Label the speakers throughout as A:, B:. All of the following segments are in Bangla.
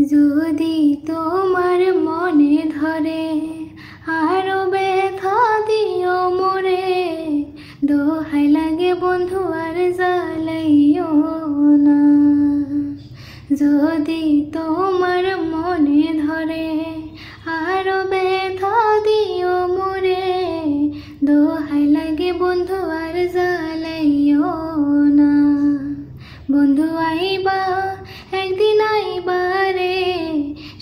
A: যদি তোমার মনে ধরে আরো ব্যথা দিও মোরে, দোহাই লাগে বন্ধু আর জ্বালাইও না। যদি তোমার মনে ধরে আরো ব্যথা দিও মোরে, দোহাই লাগে বন্ধু আর জ্বালাইও না। বন্ধু আইবা একদিন আইবা রে,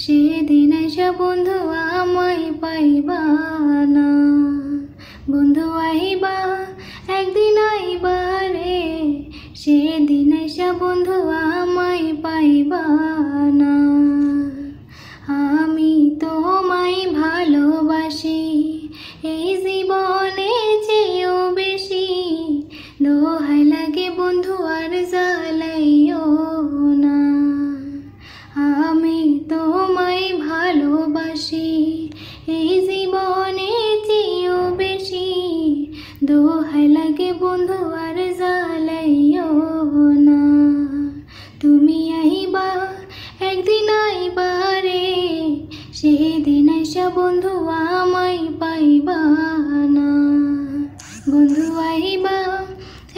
A: সেদিন আইসা বন্ধু আমায় পাইবা না। বন্ধু আইবা একদিন আইবা রে, সেদিন আইসা বন্ধু আমায় পাইবা না। আমি তোমায় ভালোবাসি এই জীবনে চেয়েও বেশি, দোহাই লাগে বন্ধু আর জ্বালাইও না। আমি তোমায় ভালোবাসি এই জীবনে চেয়েও বেশি, দোহাই লাগে বন্ধু আর জ্বালাইও না। তুমি আইবা একদিন আইবা রে, সেদিন আইসা বন্ধু আমায় পাইবা না। বন্ধু আইবা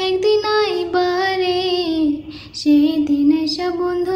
A: একদিন আইবা রে, সেদিন আইসা বন্ধু